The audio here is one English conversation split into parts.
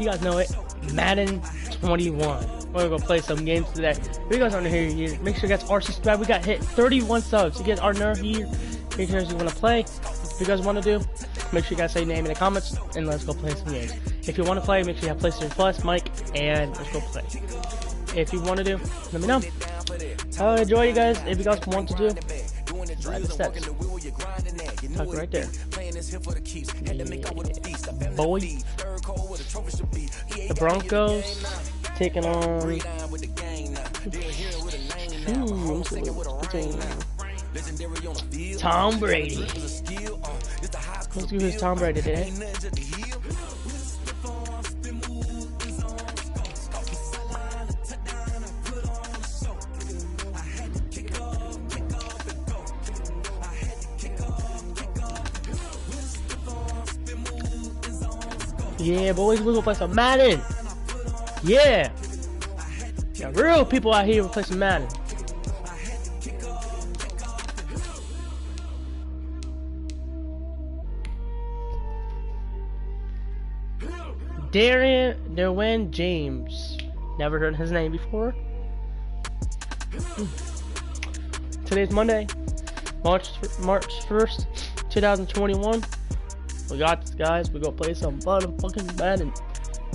You guys know it. Madden 21. We're gonna play some games today. If you guys aren't here, make sure you guys are subscribed. We got hit 31 subs. If you guys are new here, make sure you want to play. If you guys want to do, make sure you guys say your name in the comments, and let's go play some games. If you want to play, make sure you have PlayStation Plus, mic, and let's go play. If you want to do, let me know. I'll enjoy you guys. If you guys want to do, right the steps. Tuck right there. Yeah. Boy. The Broncos taking on. Tom Brady. Let's do his Tom Brady today. Yeah, boys, we're gonna play some Madden. Yeah. Got real people out here to play some Madden. Derwin James. Never heard his name before. Today's Monday, March 1st, 2021. We got this, guys. We're gonna play some fun fucking Madden.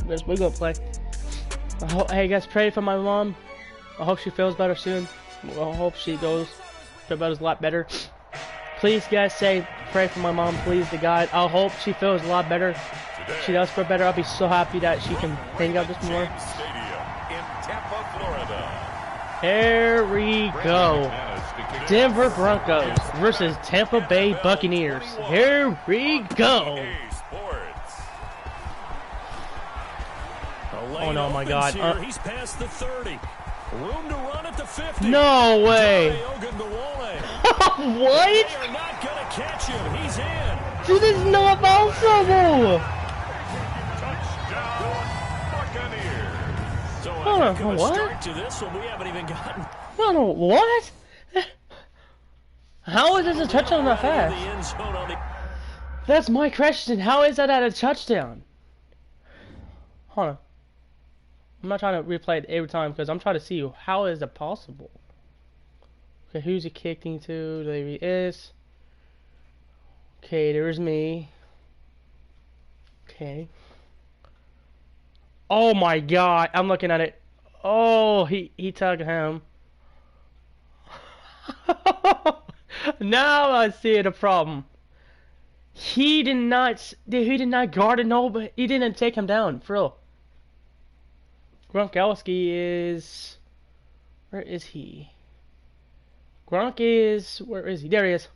We're gonna play. Hey guys, pray for my mom. I hope she feels better soon. I hope she feels a lot better. Please, guys, pray for my mom, please, to God. I hope she feels a lot better. If she does feel better, I'll be so happy that she can hang out this more. Here we go. Denver Broncos versus Tampa Bay Buccaneers. Here we go. Oh no, my God. He's past the 30. Room to run at the 50. No way. What? They are not going to catch him. He's in. This is not possible. Touchdown, what? Start to this one we haven't even gotten. What? How is this a touchdown that fast? That's my question. How is that at a touchdown? Hold on. I'm not trying to replay it every time because I'm trying to see how is it possible. Okay, who's he kicking to? There he is. Okay, there's me. Okay. Oh my God, I'm looking at it. Oh, he tugged him. Now I see the problem. He did not guard it. No, but he didn't take him down. For real. Gronkowski is. Where is he? Where is he? There he is.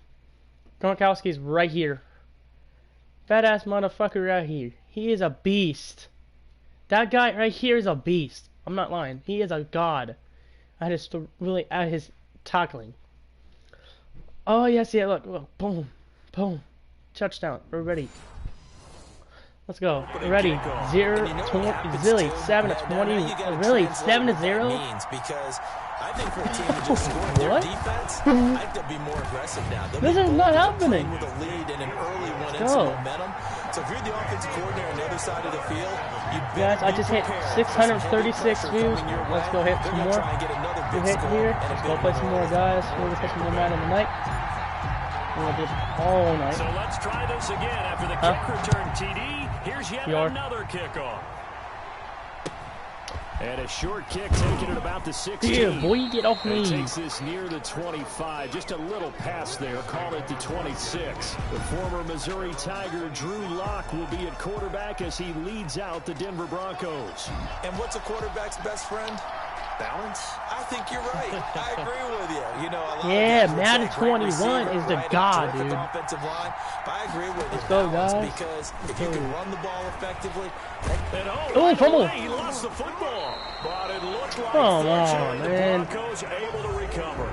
Gronkowski's right here. Fat ass motherfucker right here. He is a beast. That guy right here is a beast. I'm not lying. He is a god. At his tackling. Oh yes, yeah. Look, boom, boom, touchdown. We're ready. Let's go. We're ready. 7 to 20. Really, 7-0. I think for a team to just score their defense, I think they'll be more aggressive now. This is not happening. With a lead and an early one and some momentum. So if you're the offensive coordinator on the other side of the field, you guys, I just hit 636 views. Let's go hit some more. We hit here. Let's go play some more, guys. We're gonna play some more Madden tonight. We're gonna do it all night. So let's try this again after the kick return TD. Here's yet another kickoff. And a short kick taken at about the 16. Yeah, boy, get off me. Takes this near the 25. Just a little pass there. Call it the 26. The former Missouri Tiger Drew Lock will be at quarterback as he leads out the Denver Broncos. And what's a quarterback's best friend? Balance? I think you're right. I agree with you. You know, Madden 21 is the god, dude. Offensive line, but I agree with Let's go, guys. Because if you can run the ball effectively, oh, fumble! He lost the football, but it looked like come on, man. The Broncos able to recover.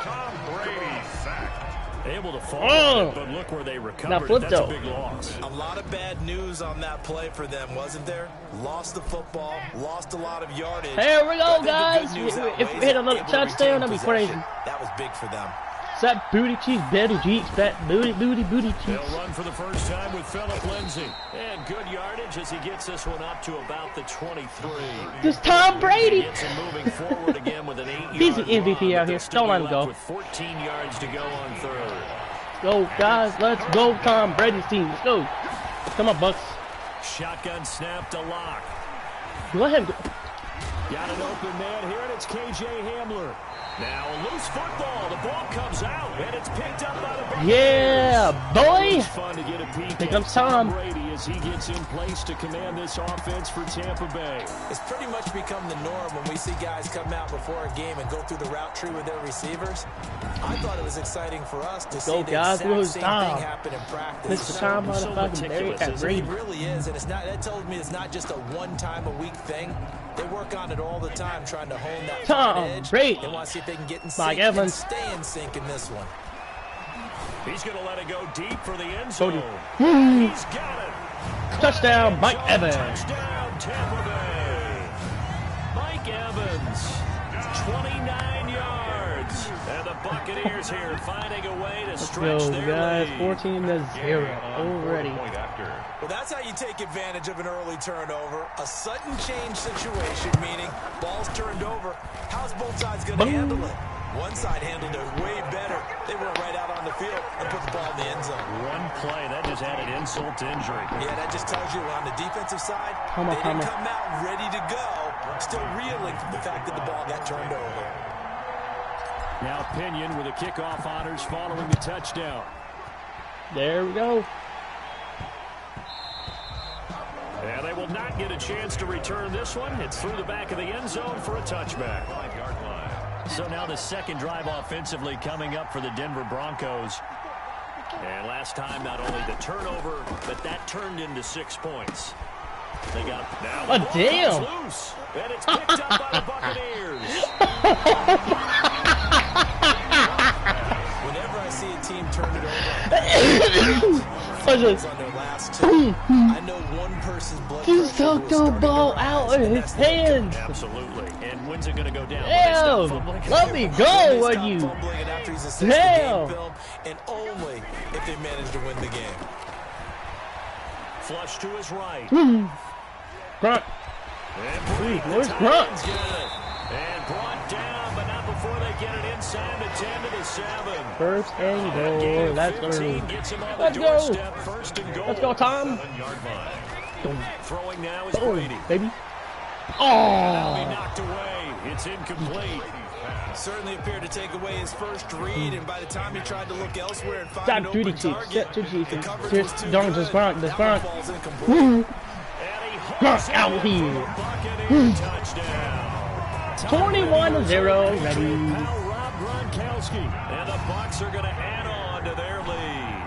Tom Brady sacked. Able to fall, but look where they recovered. That's a big loss. A lot of bad news on that play for them, wasn't there? Lost the football, lost a lot of yardage. Here we go, guys. If we hit another touchdown, that'd be crazy. That was big for them. That booty cheeks, better cheeks, fat booty They'll cheeks. run for the first time with Phillip Lindsay. And good yardage as he gets this one up to about the 23. This Tom Brady. Gets him moving forward again with an 8-yard He's an MVP out here. Don't let him go. With 14 yards to go on third. Go, guys. Let's go, Tom Brady's team. Let's go. Come on, Bucks. Shotgun snap to Locke. Let him go. Got an open man here, and it's K.J. Hamler. Now a loose football. The ball comes out, and it's picked up by the Buccaneers. Yeah, boy. It's fun to get a peek Here at comes Tom Brady as he gets in place to command this offense for Tampa Bay. It's pretty much become the norm when we see guys come out before a game and go through the route tree with their receivers. I thought it was exciting for us to see the exact same thing happen in practice. Mr. Tom motherfucking Brady. It really is, and it's not. That tells me it's not just a one-time-a-week thing. They work on it all the time, trying to hone that Tom edge. Brady. They want to see if they can get in Mike sync Evans. and stay in sync in this one. He's going to let it go deep for the end zone. He's got it. Touchdown, Mike Evans. Touchdown, Tampa Bay. Mike Evans, 29 yards. And the Buccaneers here finding a way to stretch Yo, their guys, lead. 14-0 already. Well, that's how you take advantage of an early turnover. A sudden change situation, meaning ball's turned over. How's both sides going to handle it? One side handled it way better. They went right out on the field and put the ball in the end zone. One play, that just added insult to injury. Yeah, that just tells you on the defensive side, they didn't come out ready to go, still reeling from the fact that the ball got turned over. Now Pinion with the kickoff honors following the touchdown. There we go. And they will not get a chance to return this one. It's through the back of the end zone for a touchback. So now the second drive offensively coming up for the Denver Broncos. And last time, not only the turnover, but that turned into 6 points. They got now the ball damn. is loose, and it's picked up by the Buccaneers. Whenever I see a team turn it over on their last two, I know one person's blood pressure He took the ball out of his hands. Absolutely. And when's it going to go down? Damn. Let me go, would you? Damn. And only if they manage to win the game. Flush to his right. Grunt. Where's Grunt? And brought down, but not before they get it inside the 10 to the 7. First and goal. Let's go. Let's go. First and goal. Let's go, Tom. Throwing now is Brady. Baby. That'll be Oh. knocked away. It's incomplete. Certainly appeared to take away his first read, and by the time he tried to look elsewhere and find Stop an open duty cheeks. target, Set duty the cheeks. coverage Just was too don't good. just grunt. Just Now the grunt. ball's incomplete. Grunt out here. Buccaneer touchdown. 21-0. Ready. Rob Gronkowski. And the Bucs are going to add on to their lead.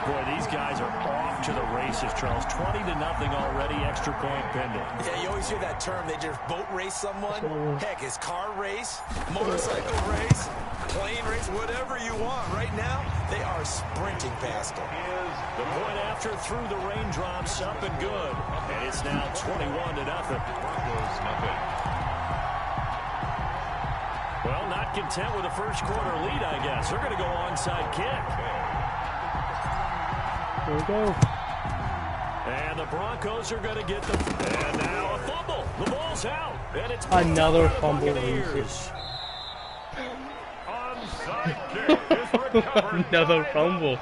Boy, these guys are off to the races, Charles. 20-0 already, extra point pending. Yeah, you always hear that term. They just boat race someone. Heck, it's car race, motorcycle race, plane race, whatever you want. Right now, they are sprinting past them. The point after through the raindrops, up and good. And it's now 21-0. Well, not content with a first quarter lead, I guess. They're going to go onside kick. Here we go. And the Broncos are going to get the... And now a fumble. The ball's out. And it's... Another fumble. Buccaneers. Onside kick is recovered. Another fumble.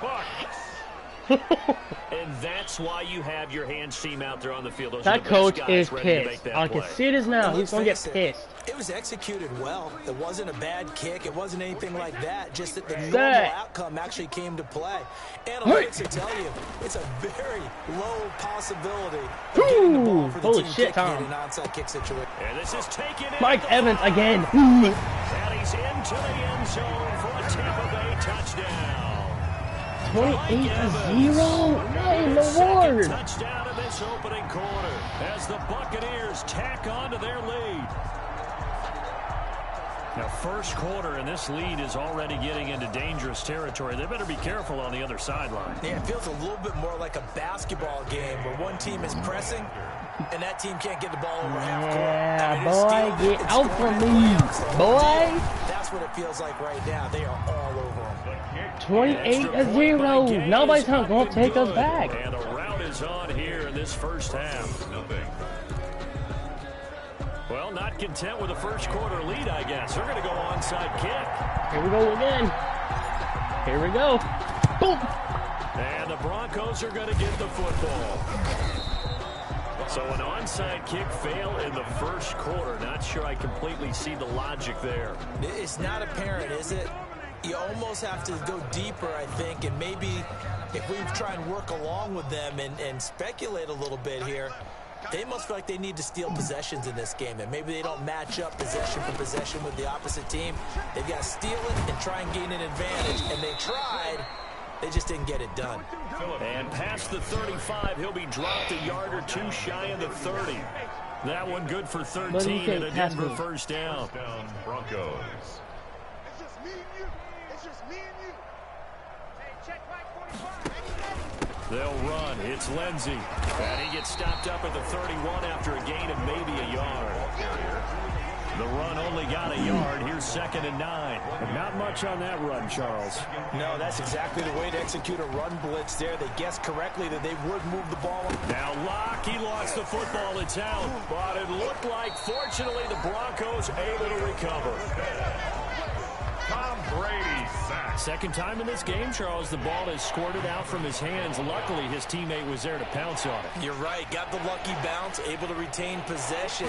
And that's why you have your hands team out there on the field. Those That are the coach best guys is ready to make pissed. that I can play. see it is now. And He's going to get let's face pissed. It was executed well. It wasn't a bad kick. It wasn't anything like that. Just that the normal Set. outcome actually came to play. Analytics will tell you it's a very low possibility of getting the ball for the Holy team shit, kicking Tom. in an onside kick situation. And this is taken in. Mike Evans again. And he's into the end zone for a Tampa Bay touchdown. 28-0. What in the Second Lord? touchdown in this opening quarter as the Buccaneers tack on to their lead. Now, first quarter, and this lead is already getting into dangerous territory. They better be careful on the other sideline. Yeah, it feels a little bit more like a basketball game where one team is pressing and that team can't get the ball over half court. Yeah, I mean, it's boy, stealing it, get it's out scoring from it, me, layups, the whole boy. deal. That's that's what it feels like right now. They are all over them. 28-0. Nobody's not going to take us back. And a rout is on here in this first half. Well, not content with a first quarter lead, I guess. They're going to go onside kick. Here we go again. Here we go. Boom. And the Broncos are going to get the football. So an onside kick fail in the first quarter. Not sure I completely see the logic there. It's not apparent, is it? You almost have to go deeper, I think, and maybe if we try and work along with them and speculate a little bit here, they must feel like they need to steal possessions in this game, and maybe they don't match up possession for possession with the opposite team. They've got to steal it and try and gain an advantage, and they tried. They just didn't get it done. And past the 35, he'll be dropped a yard or two shy of the 30. That one good for 13 and a Denver first down. Broncos. It's just me and you. It's just me and you. Hey, check right 45. They'll run. It's Lindsey. And he gets stopped up at the 31 after a gain of maybe a yard. The run only got a yard. Here's 2nd and 9. And not much on that run, Charles. No, that's exactly the way to execute a run blitz there. They guessed correctly that they would move the ball. Now Locke, he lost the football. It's out. But it looked like, fortunately, the Broncos able to recover. Tom Brady sacked. Second time in this game, Charles, the ball has squirted out from his hands. Luckily, his teammate was there to pounce on it. You're right. Got the lucky bounce, able to retain possession.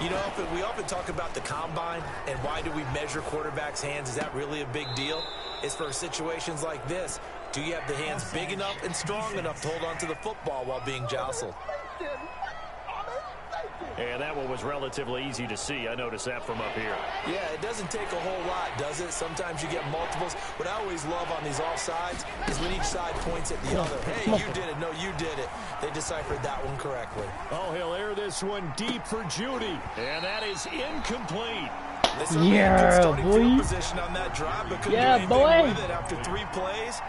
You know, we often talk about the combine and why do we measure quarterbacks' hands. Is that really a big deal? It's for situations like this. Do you have the hands big enough and strong enough to hold on to the football while being jostled? And that one was relatively easy to see. I noticed that from up here. Yeah, it doesn't take a whole lot, does it? Sometimes you get multiples. What I always love on these offsides is when each side points at the other. Hey, you did it. No, you did it. They deciphered that one correctly. Oh, he'll air this one deep for Judy. And that is incomplete. Yeah, boy. Position on that drive, but couldn't Yeah, do boy. anything with it after 3 plays.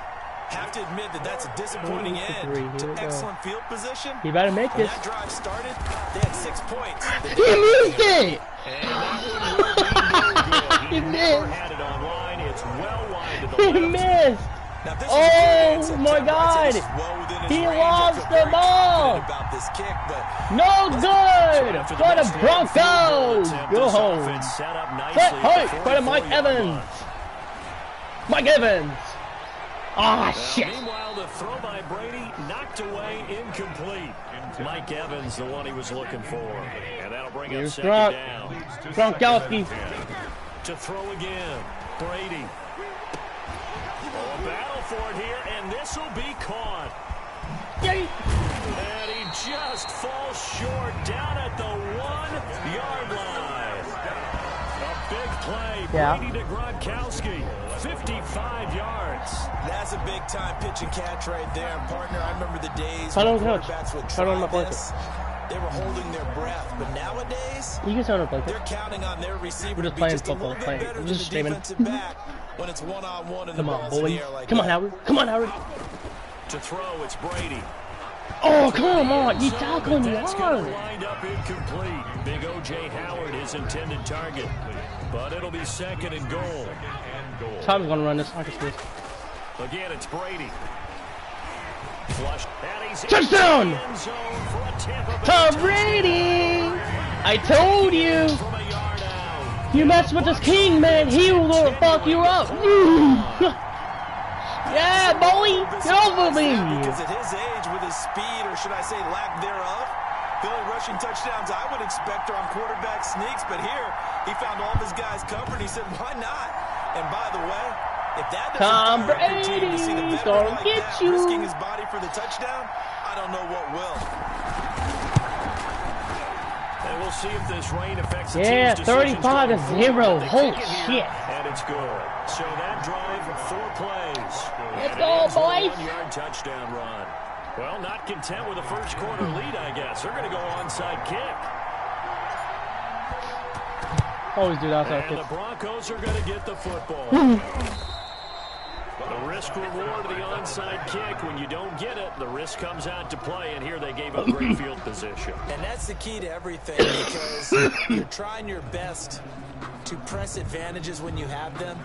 Have to admit that that's a disappointing end to excellent field position. You better make When this. that drive started, they had 6 points. He missed it! And that one will be no good. He never missed. had it online. It's well wide to the He left. missed! Now, this Oh, is a good answer. my Tim Wright said God. this is well within his He range. I lost feel the very ball. confident about this kick, but No good After for the missed field goal Broncos! attempt, Go this home. offense set up nicely Set at height the for the Mike 44-yard Evans. line. Mike Evans! Ah, shit! Meanwhile, the throw by Brady knocked away, incomplete. Mike Evans, the one he was looking for. And that'll bring up Here's 2nd Gronk. down. Gronkowski. To throw again. Brady. Oh, a battle for it here, and this will be caught. Yay. And he just falls short down at the 1-yard line. A big play. Yeah. Brady to Gronkowski. 55 yards. that's a big-time pitch and catch right there, partner. I remember the days Hold when on, coach. quarterbacks would Hold on, my try blanket. this. They were holding their breath, but nowadays You can sound up like they're that. counting on their receiver We're to just be playing just a football, little bit playing. better We're than just the streaming. defensive back when it's one-on-one and Come the on, ball's in boy. the air like Come on, that. Howard. Come on, Howard. To throw, it's Brady. Oh, come on. You So, tackling but that's gonna hard. wind up incomplete. Big O.J. Howard, his intended target. But it'll be 2nd and goal. Tom's going to run this. I can see this. Again, it's Brady. Flush. And he's Touchdown! in the end zone for a Tampa Bay Tom touchdown. Brady! I told you. From a yard out. You mess with this king, man. He will fuck you up. Yeah, boy. Get over me. Because at his age, with his speed, or should I say lack thereof, the only rushing touchdowns I would expect are on quarterback sneaks. But here, he found all of his guys covered. He said, why not? And by the way, if that Tom doesn't fire up your team to see the Brady, veteran gonna like get that you. risking his body for the touchdown, I don't know what will. And we'll see if this rain affects the Yeah, team's decisions 35 to going 0. forward. They Holy kick it here, shit. And it's good. So that drive, 4 plays. Let's And go, it ends with a boys. 1-yard touchdown run. Well, not content with a first quarter lead, I guess. They're going to go onside kick. Always do that outside And kick. the Broncos are going to get the football. The risk reward of the onside kick. When you don't get it, the risk comes out to play. And here they gave up great field position. And that's the key to everything, because you're trying your best to press advantages when you have them,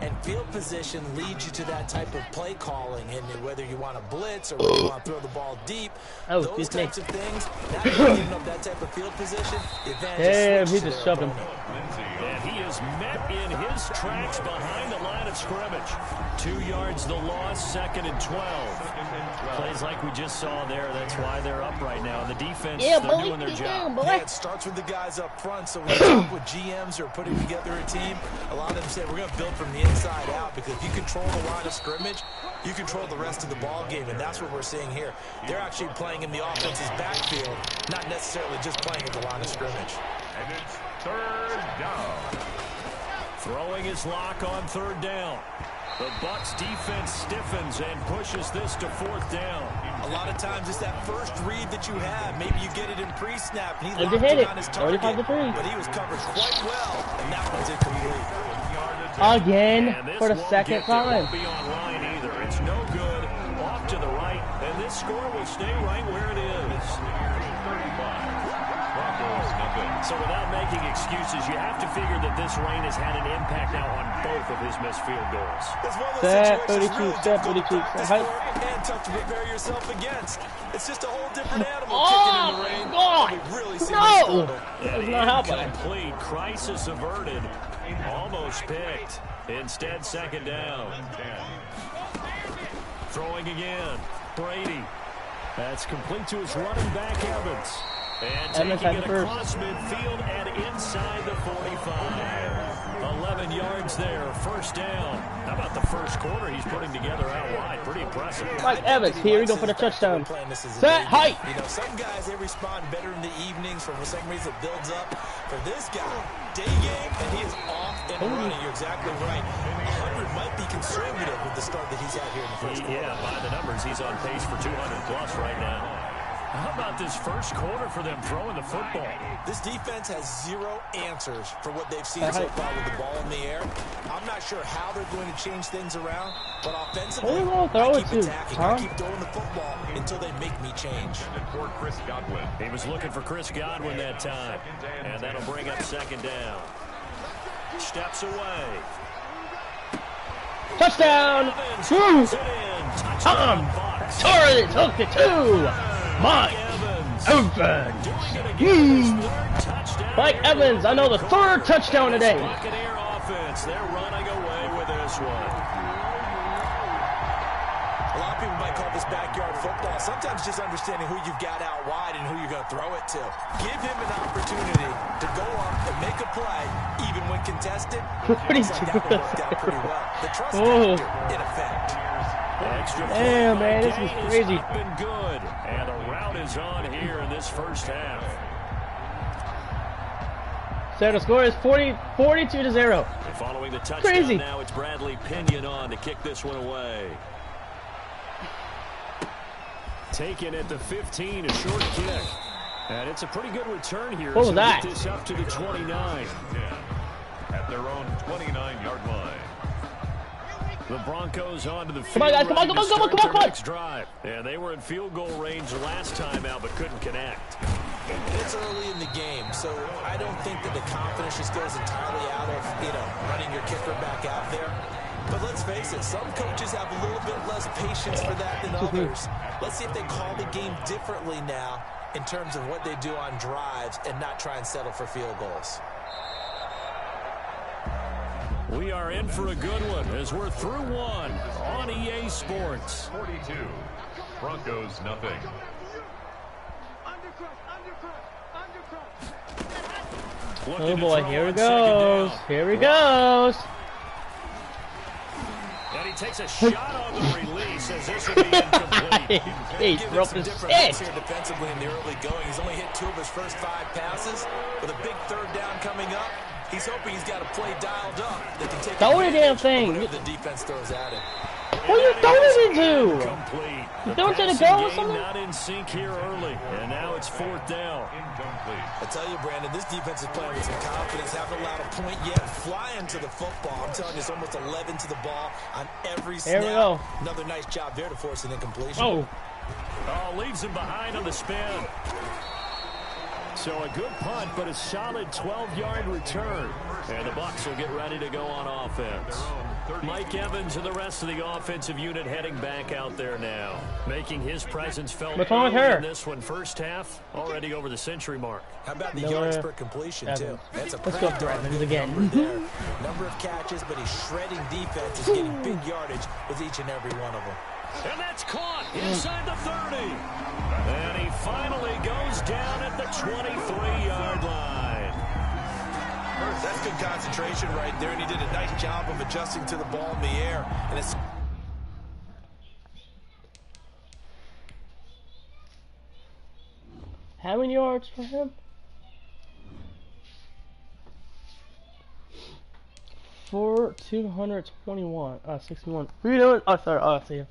and field position leads you to that type of play calling, and whether you want to blitz or whether you want to throw the ball deep, those types of things, not giving up that type of field position, the advantage he just shoved him. And he is met in his tracks behind the line of scrimmage. 2 yards the loss, 2nd and 12. Plays like we just saw there. That's why they're up right now. The defense, they're doing their job. Yeah, it starts with the guys up front. So when you talk with GMs who are putting together a team, a lot of them say we're going to build from the inside out, because if you control the line of scrimmage, you control the rest of the ball game, and that's what we're seeing here. They're actually playing in the offense's backfield, not necessarily just playing at the line of scrimmage. And it's 3rd down. Throwing his lock on 3rd down. The Bucs defense stiffens and pushes this to 4th down. A lot of times it's that first read that you have. Maybe you get it in pre-snap, and he Did locked hit it it. on his target, 35-3. but he was covered quite well, and that one's incomplete. Again And this for the won't second get there. time. Won't be online either. It's no good. Off to the right, and this score will stay right where it is. So without making excuses, you have to figure that this rain has had an impact now on both of his missed field goals. It's one of Step those situations 32, step really 32, difficult to step practice for and tough to prepare yourself against. It's just a whole different animal Oh, kicking in the rain. God. We've really seen No. this struggle. That's not happening. Incomplete. Crisis averted. Almost picked. Instead, 2nd down. Throwing again. Brady. That's complete to his running back, Evans. And Evans taking had it the first. across midfield and inside the 45. 11 yards there, 1st down. How about the first quarter he's putting together out wide? Pretty impressive. Mike Evans, here we go for the touchdown. Set, height. You know, some guys, they respond better in the evenings. For some reason, it builds up. For this guy, day game, and he is off and running. You're exactly right. 100 might be conservative with the start that he's had here in the first quarter. Yeah, by the numbers, he's on pace for 200+ right now. How about this first quarter for them throwing the football? This defense has zero answers for what they've seen so far with the ball in the air. I'm not sure how they're going to change things around, but offensively, I keep attacking. I keep throwing the football until they make me change. For Chris Godwin. He was looking for Chris Godwin that time, and that'll bring up 2nd down. Steps away. Touchdown! Evans it in. Touchdown, Bucs. Torres took it too! Mike Evans! Mike Evans, I know the 3rd touchdown today. Buccaneer offense, they're running away with this one. A lot of people might call this backyard football. Sometimes just understanding who you've got out wide and who you're going to throw it to. Give him an opportunity to go up and make a play, even when contested. Looks like that one worked out pretty well. The trust factor in effect. Extra Damn, man, this is crazy. Been good, and the route is on here in this first half. So the score is 42-0. And following the touchdown, Crazy. now it's Bradley Pinion on to kick this one away. Taken at the 15, a short kick. And it's a pretty good return here. What was that? Get this up to the 29. At their own 29-yard line. The Broncos onto the Come field. on, guys, come on, ready come on, to come on, start come on, their come on. next drive. And they were in field goal range last time out, but couldn't connect. It's early in the game, so I don't think that the confidence just goes entirely out of, running your kicker back out there. But let's face it, some coaches have a little bit less patience for that than others. Let's see if they call the game differently now in terms of what they do on drives and not try and settle for field goals. We are in for a good one as we're through one on EA Sports. 42. Broncos, nothing. Oh boy, here he goes. Here he goes. And he takes a shot on the release as this will be incomplete. He broke his stick. Here defensively in the early going. He's only hit 2 of his first 5 passes. With a big 3rd down coming up, he's hoping he's got a play dialed up that can take Throw the damn advantage thing. of whatever the defense throws at him. What are you throwing it to? Complete. You throwing it to the passing goal or game something? Not in sync here early, and now it's 4th down. Incomplete. I tell you, Brandon, this defense is playing with some confidence. Haven't allowed a point yet. Flying to the football. I'm telling you, it's almost 11 to the ball on every snap. There we go. Another nice job there to force an incompletion. Oh, Oh, leaves him behind on the spin. So a good punt, but a solid 12-yard return. And the Bucs will get ready to go on offense. Mike Evans and the rest of the offensive unit heading back out there now, making his presence felt What's wrong with early her? in this one. First half, already over the century mark. How about the yards per completion, too? That's a Let's go for Evans again. Number of catches, but he's shredding defense. He's getting big yardage with each and every one of them. And that's caught inside the 30. And he finally goes down at the 23-yard line. That's good concentration right there, and he did a nice job of adjusting to the ball in the air. And it's How many yards for him? 221. 61. What are you doing? Oh, sorry. Oh, I see you.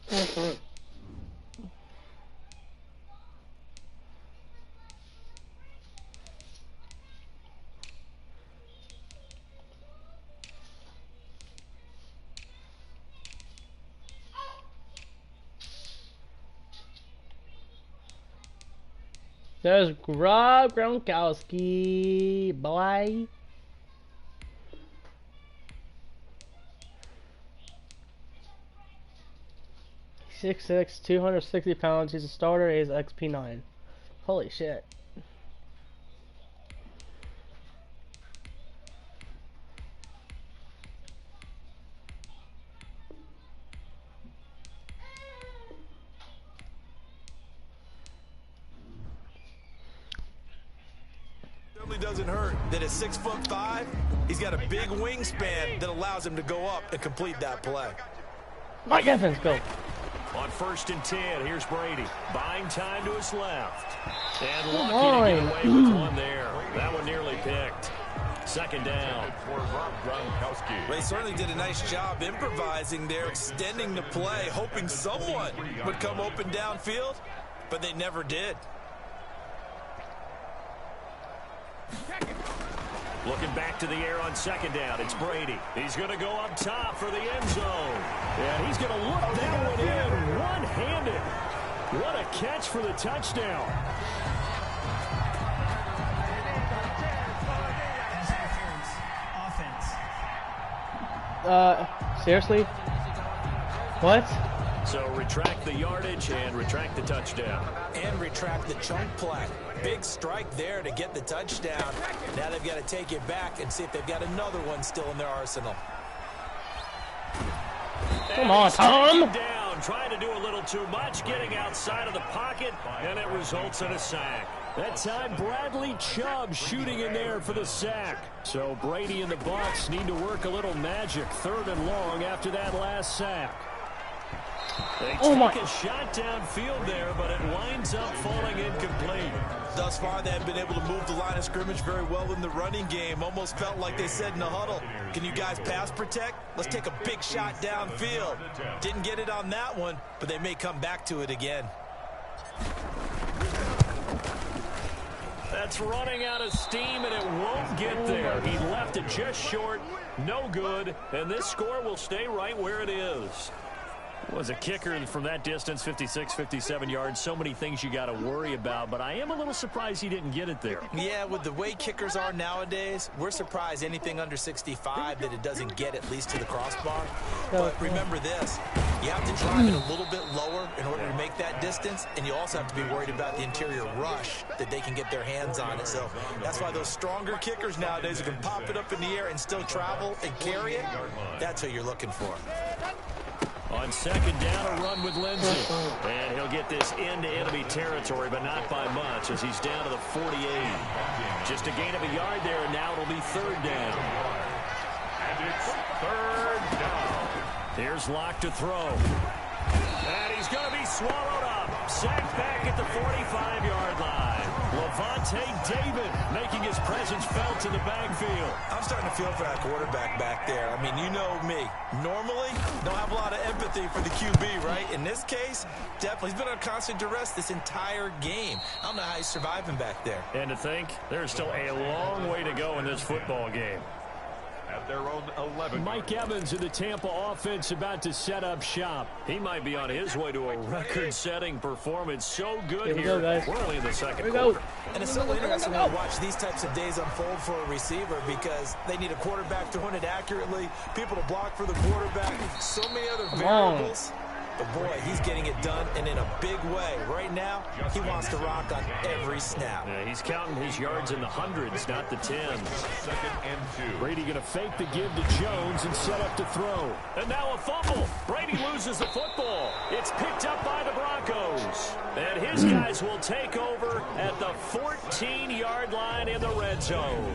There's Rob Gronkowski, boy. He's 6'6", 260 pounds. He's a starter. He's XP9. Holy shit. doesn't hurt that at 6'5", he's got a big wingspan that allows him to go up and complete that play. Mike Evans, go. On 1st and 10, here's Brady. Buying time to his left. And lucky to get away with one there. That one nearly picked. 2nd down. They certainly did a nice job improvising there, extending the play, hoping someone would come open downfield, but they never did. Looking back to the air on 2nd down. It's Brady. He's going to go up top for the end zone. And he's going to look that one in one-handed. What a catch for the touchdown. Seriously? What? So retract the yardage and retract the touchdown. And retract the chunk play. Big strike there to get the touchdown. Now they've got to take it back and see if they've got another one still in their arsenal. Come on, Tom! Down, trying to do a little too much, getting outside of the pocket, and it results in a sack. That time, Bradley Chubb shooting in there for the sack. So Brady and the Bucs need to work a little magic. 3rd and long after that last sack. They take a shot downfield there, but it winds up falling incomplete. Thus far, they have been able to move the line of scrimmage very well in the running game. Almost felt like they said in the huddle, can you guys pass protect? Let's take a big shot downfield. Didn't get it on that one, but they may come back to it again. That's running out of steam, and it won't get there. He left it just short, no good, and this score will stay right where it is. Was a kicker from that distance, 56, 57 yards. So many things you got to worry about, but I am a little surprised he didn't get it there. Yeah, with the way kickers are nowadays, we're surprised anything under 65 that it doesn't get at least to the crossbar. But remember this, you have to drive it a little bit lower in order to make that distance, and you also have to be worried about the interior rush that they can get their hands on it. So that's why those stronger kickers nowadays who can pop it up in the air and still travel and carry it, that's who you're looking for. On 2nd down, a run with Lindsey. And he'll get this into enemy territory, but not by much as he's down to the 48. Just a gain of a yard there, and now it'll be 3rd down. And it's 3rd down. Here's Locke to throw. And he's going to be swallowed up. Sacked back at the 45-yard line. Levante David making his presence felt in the backfield. I'm starting to feel for that quarterback back there. I mean, you know me. Normally, don't have a lot of empathy for the QB, right? In this case, definitely. He's been on constant duress this entire game. I don't know how he's surviving back there. And to think, there's still a long way to go in this football game. at their own 11. Mike Evans of the Tampa offense about to set up shop. He might be on his way to a record-setting performance. So good Here we here. go, guys. We're only in the second Here we go. quarter. And it's so interesting to watch these types of days unfold for a receiver because they need a quarterback throwing it accurately, people to block for the quarterback, so many other variables. But, boy, he's getting it done, and in a big way. Right now, he wants to rock on every snap. Yeah, he's counting his yards in the hundreds, not the tens. 2nd and 2. Brady going to fake the give to Jones and set up to throw. And now a fumble. Brady loses the football. It's picked up by the Broncos. And his guys will take over at the 14-yard line in the red zone.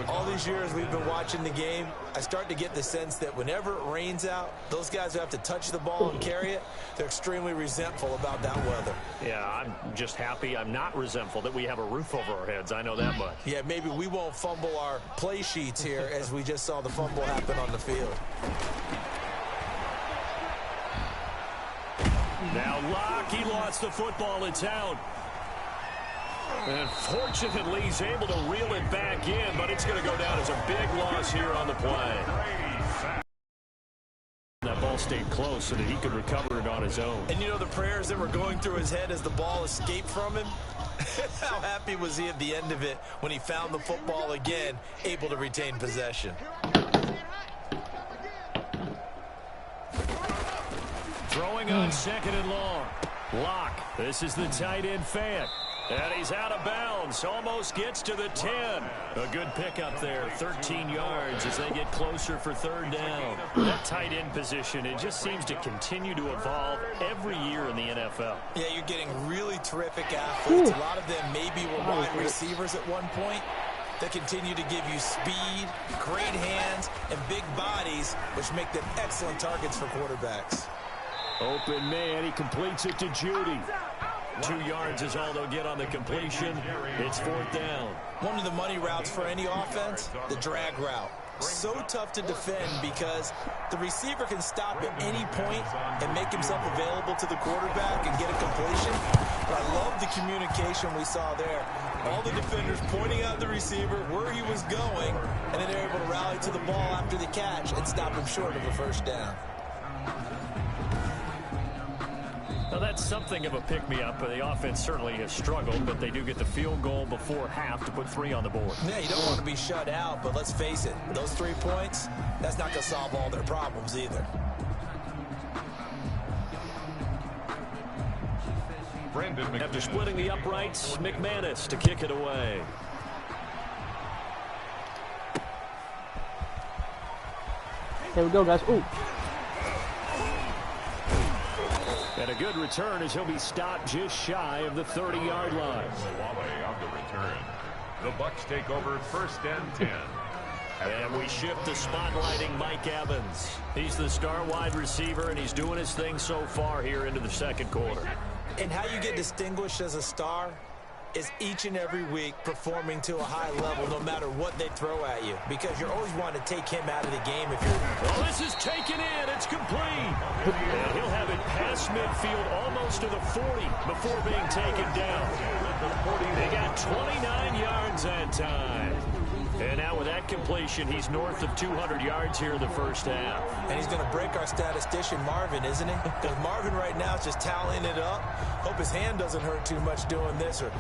All these years we've been watching the game, I start to get the sense that whenever it rains out, those guys who have to touch the ball and carry it, they're extremely resentful about that weather. Yeah, I'm just happy. I'm not resentful that we have a roof over our heads. I know that much. Yeah, maybe we won't fumble our play sheets here as we just saw the fumble happen on the field. Now Locke, he lost the football. It's out. And fortunately, he's able to reel it back in, but it's going to go down as a big loss here on the play. That ball stayed close so that he could recover it on his own. And you know the prayers that were going through his head as the ball escaped from him? How happy was he at the end of it when he found the football again, able to retain possession? Throwing on 2nd and long. Locke, this is the tight end fan. And he's out of bounds. Almost gets to the 10. A good pickup there. 13 yards as they get closer for 3rd down. That tight end position, it just seems to continue to evolve every year in the NFL. Yeah, you're getting really terrific athletes. A lot of them maybe were wide receivers at one point. They continue to give you speed, great hands, and big bodies, which make them excellent targets for quarterbacks. Open man, he completes it to Judy. 2 yards is all they'll get on the completion. It's 4th down. One of the money routes for any offense, the drag route. So tough to defend because the receiver can stop at any point and make himself available to the quarterback and get a completion. But I love the communication we saw there. All the defenders pointing out the receiver where he was going, and then they're able to rally to the ball after the catch and stop him short of a 1st down. Now, that's something of a pick-me-up. The offense certainly has struggled, but they do get the field goal before half to put 3 on the board. Yeah, you don't want to be shut out, but let's face it, those 3 points, that's not going to solve all their problems either. After splitting the uprights, McManus to kick it away. Here we go, guys. Ooh. And a good return as he'll be stopped just shy of the 30-yard line. On the return. The Bucs take over 1st and 10. And we shift to spotlighting Mike Evans. He's the star wide receiver, and he's doing his thing so far here into the 2nd quarter. And how you get distinguished as a star is each and every week performing to a high level no matter what they throw at you, because you're always wanting to take him out of the game if you're... Well, this is taken in. It's complete. And he'll have it past midfield almost to the 40 before being taken down. They got 29 yards that time. And now with that completion, he's north of 200 yards here in the 1st half. And he's going to break our statistician, Marvin, isn't he? Because Marvin right now is just tallying it up. Hope his hand doesn't hurt too much doing this or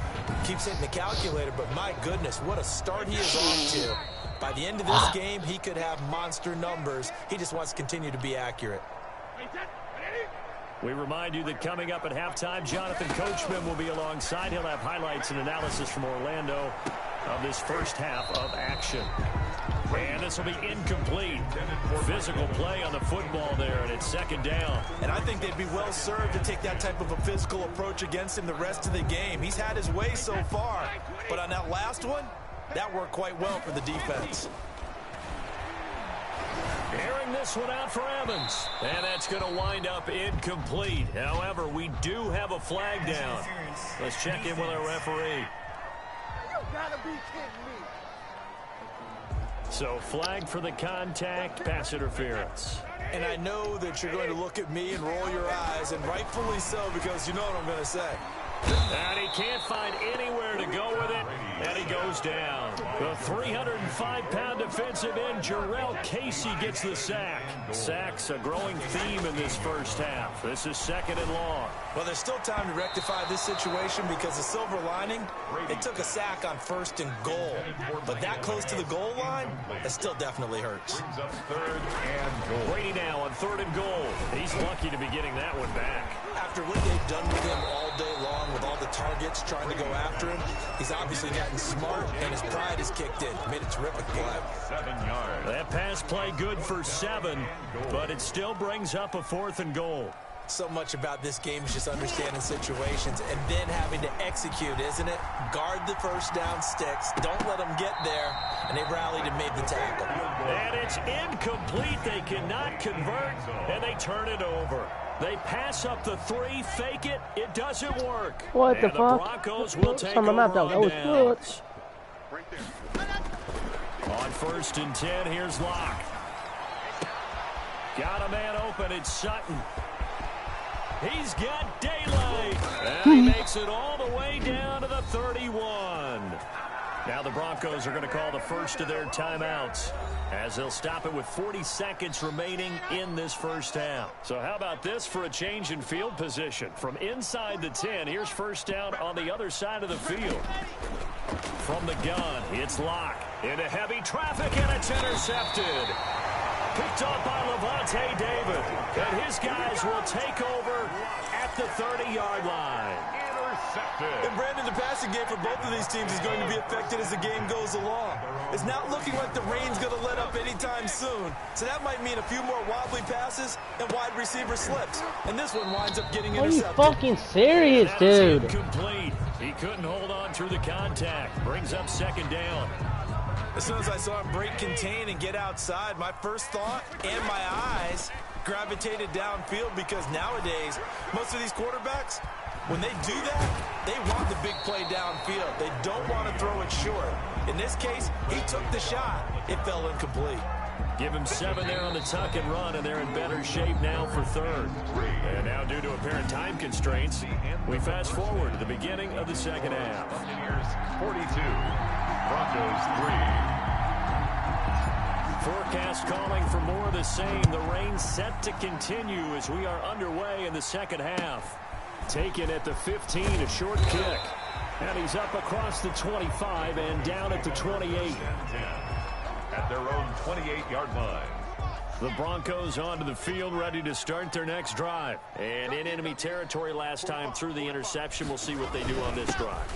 keeps hitting the calculator. But my goodness, what a start he is off to. By the end of this game, he could have monster numbers. He just wants to continue to be accurate. We remind you that coming up at halftime, Jonathan Coachman will be alongside. He'll have highlights and analysis from Orlando of this 1st half of action. And this will be incomplete. Physical play on the football there, and it's 2nd down. And I think they'd be well served to take that type of a physical approach against him the rest of the game. He's had his way so far, but on that last one, that worked quite well for the defense. Airing this one out for Evans. And that's going to wind up incomplete. However, we do have a flag down. Let's check in with our referee. You gotta be kidding me. So flag for the contact, pass interference. And I know that you're going to look at me and roll your eyes, and rightfully so, because you know what I'm going to say. And he can't find anywhere to go with it, and he goes goes down. The 305-pound defensive end, Jarrell Casey, gets the sack. Sacks a growing theme in this first half. This is 2nd and long. Well, there's still time to rectify this situation because the silver lining, they took a sack on 1st and goal. But that close to the goal line, it still definitely hurts. Brings up 3rd and goal. Brady now on 3rd and goal. He's lucky to be getting that one back. After what they've done with him all day long with all the targets trying to go after him, he's obviously gotten smart and his pride is kicked in. Made a terrific play. 7 yards. That pass play good for 7, but it still brings up a 4th and goal. So much about this game is just understanding situations and then having to execute, isn't it? Guard the first down sticks. Don't let them get there. And they rallied and made the tackle. And it's incomplete. They cannot convert, and they turn it over. They pass up the 3, fake it. It doesn't work. What and the fuck? Broncos will take From my mouth, over that was on good. downs. On 1st and 10, here's Locke. Got a man open. It's Sutton. He's got daylight. And he makes it all the way down to the 31. Now the Broncos are going to call the first of their timeouts as they'll stop it with 40 seconds remaining in this first half. So how about this for a change in field position? From inside the 10, here's first down on the other side of the field. From the gun, it's Locke. Into heavy traffic, and it's intercepted. Picked up by Levante David. And his guys will take over at the 30-yard line. And Brandon, the passing game for both of these teams is going to be affected as the game goes along. It's not looking like the rain's going to let up anytime soon. So that might mean a few more wobbly passes and wide receiver slips. And this one winds up getting intercepted. Are you fucking serious, dude? Incomplete. He couldn't hold on through the contact. Brings up 2nd down. As soon as I saw him break contain and get outside, my first thought and my eyes gravitated downfield because nowadays, most of these quarterbacks, when they do that, they want the big play downfield. They don't want to throw it short. In this case, he took the shot. It fell incomplete. Give him 7 there on the tuck and run, and they're in better shape now for 3rd. And now, due to apparent time constraints, we fast forward to the beginning of the 2nd half. Buccaneers 42, Broncos 3. Forecast calling for more of the same. The rain set to continue as we are underway in the 2nd half. Taken at the 15, a short kick. And he's up across the 25 and down at the 28. At their own 28-yard line. The Broncos onto the field, ready to start their next drive. And in enemy territory last time through the interception. We'll see what they do on this drive.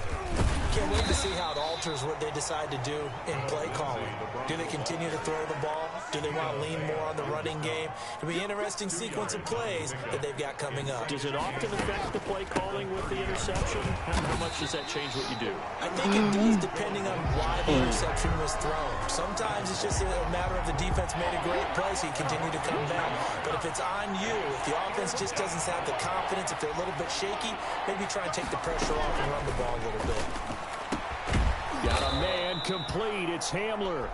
Can't wait to see how it alters what they decide to do in play calling. Do they continue to throw the ball? Do they want to lean more on the running game? It'll be an interesting sequence of plays that they've got coming up. Does it often affect the play calling with the interception? How much does that change what you do? I think it does depending on why the interception was thrown. Sometimes it's just a matter of the defense made a great play, so you continue to come back. But if it's on you, if the offense just doesn't have the confidence, if they're a little bit shaky, maybe try and take the pressure off and run the ball a little bit. Got a man complete. It's Hamler.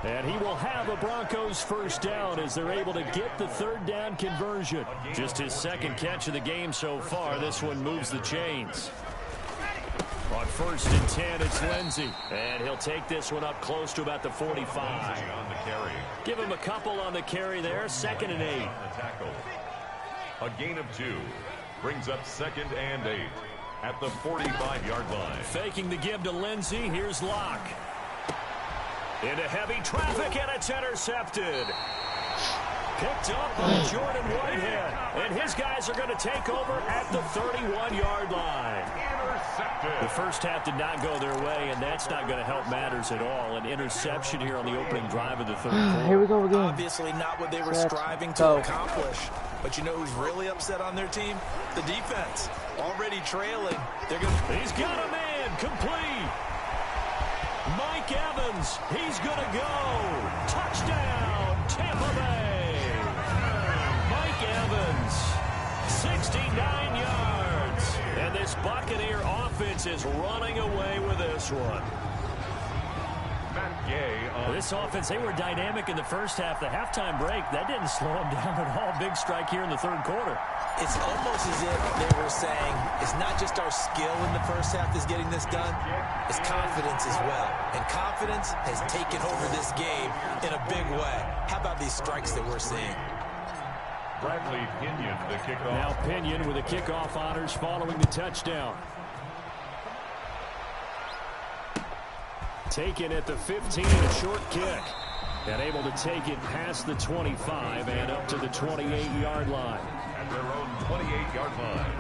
And he will have a Broncos first down as they're able to get the 3rd down conversion. Just his 2nd catch of the game so far. This one moves the chains. On 1st and 10, it's Lindsey. And he'll take this one up close to about the 45. On the carry. Give him a couple on the carry there. 2nd and 8. On the tackle. A gain of 2. Brings up 2nd and 8. At the 45-yard line. Faking the give to Lindsey. Here's Locke. Into heavy traffic, and it's intercepted. Picked up by Jordan Whitehead. And his guys are going to take over at the 31-yard line. Intercepted. The first half did not go their way, and that's not going to help matters at all. An interception here on the opening drive of the 3rd quarter. Here we go again. Obviously not what they were striving to accomplish. But you know who's really upset on their team? The defense. Already trailing. He's got a man complete. Mike Evans. He's going to go. Touchdown, Tampa Bay. Mike Evans. 69 yards. And this Buccaneer offense is running away with this one. This offense, they were dynamic in the first half. The halftime break, that didn't slow them down at all. Big strike here in the third quarter. It's almost as if they were saying, it's not just our skill in the first half that's getting this done, it's confidence as well. And confidence has taken over this game in a big way. How about these strikes that we're seeing? Bradley Pinion, the kickoff. Now Pinion with the kickoff honors following the touchdown. Taken at the 15, a short kick. And able to take it past the 25 and up to the 28-yard line. At their own 28-yard line.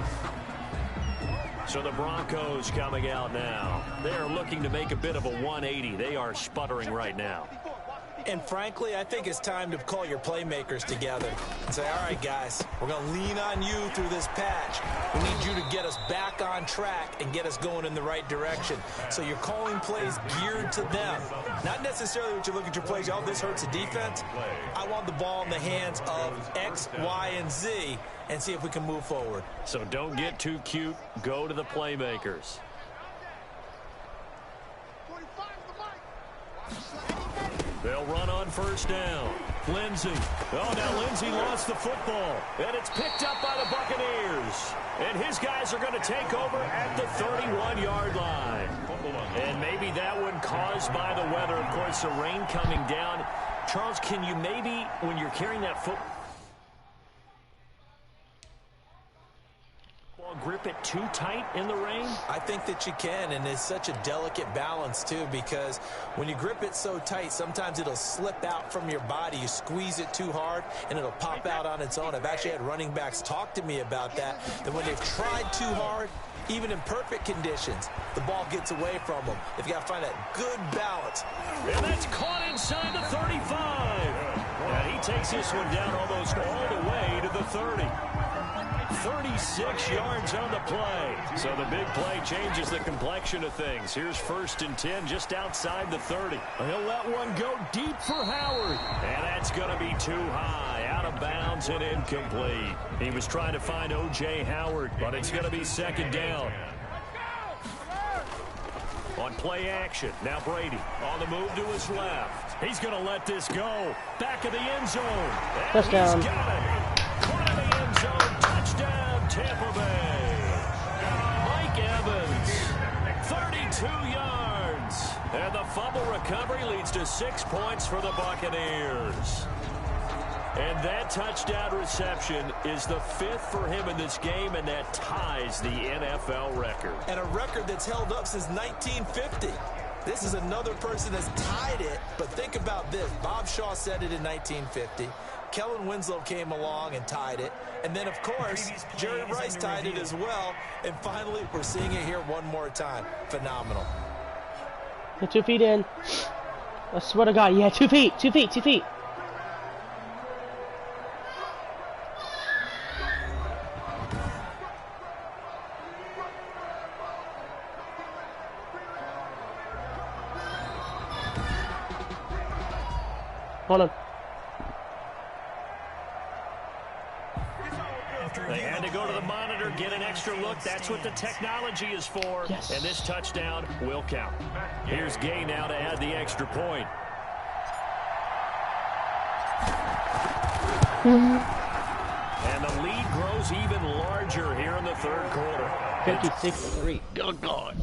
So the Broncos coming out now. They're looking to make a bit of a 180. They are sputtering right now. And frankly, I think it's time to call your playmakers together and say, all right, guys, we're going to lean on you through this patch. We need you to get us back on track and get us going in the right direction. So you're calling plays geared to them. Not necessarily what you look at your plays, oh, this hurts the defense. I want the ball in the hands of X, Y, and Z and see if we can move forward. So don't get too cute. Go to the playmakers. They'll run on first down. Lindsey. Oh, now Lindsey lost the football. And it's picked up by the Buccaneers. And his guys are going to take over at the 31-yard line. And maybe that one caused by the weather. Of course, the rain coming down. Charles, can you maybe, when you're carrying that football, grip it too tight in the rain? I think that you can, and it's such a delicate balance, too, because when you grip it so tight, sometimes it'll slip out from your body. You squeeze it too hard, and it'll pop out on its own. I've actually had running backs talk to me about that when they've tried too hard, even in perfect conditions, the ball gets away from them. They've got to find that good balance. And that's caught inside the 35. And he takes this one down almost all the way to the 30. 36 yards on the play. So the big play changes the complexion of things. Here's 1st and 10 just outside the 30. He'll let one go deep for Howard. And that's going to be too high. Out of bounds and incomplete. He was trying to find O.J. Howard, but it's going to be 2nd down. On play action, now Brady on the move to his left. He's going to let this go. Back of the end zone. And touchdown. He's got it. Caught in the end zone. Touchdown, Tampa Bay. Mike Evans, 32 yards. And the fumble recovery leads to 6 points for the Buccaneers. And that touchdown reception is the 5th for him in this game, and that ties the NFL record. And a record that's held up since 1950. This is another person that's tied it, but think about this. Bob Shaw said it in 1950. Kellen Winslow came along and tied it. And then, of course, Jerry Rice tied it as well. And finally, we're seeing it here one more time. Phenomenal. Get 2 feet in. I swear to God, yeah, 2 feet, 2 feet, 2 feet. Hold on. They had to go to the monitor, get an extra look. That's what the technology is for. Yes. And this touchdown will count. Here's Gay now to add the extra point. And the lead grows even larger here in the third quarter. 56-3. Good God.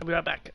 I'll be right back.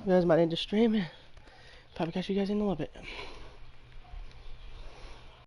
You guys might end the stream. Probably catch you guys in a little bit.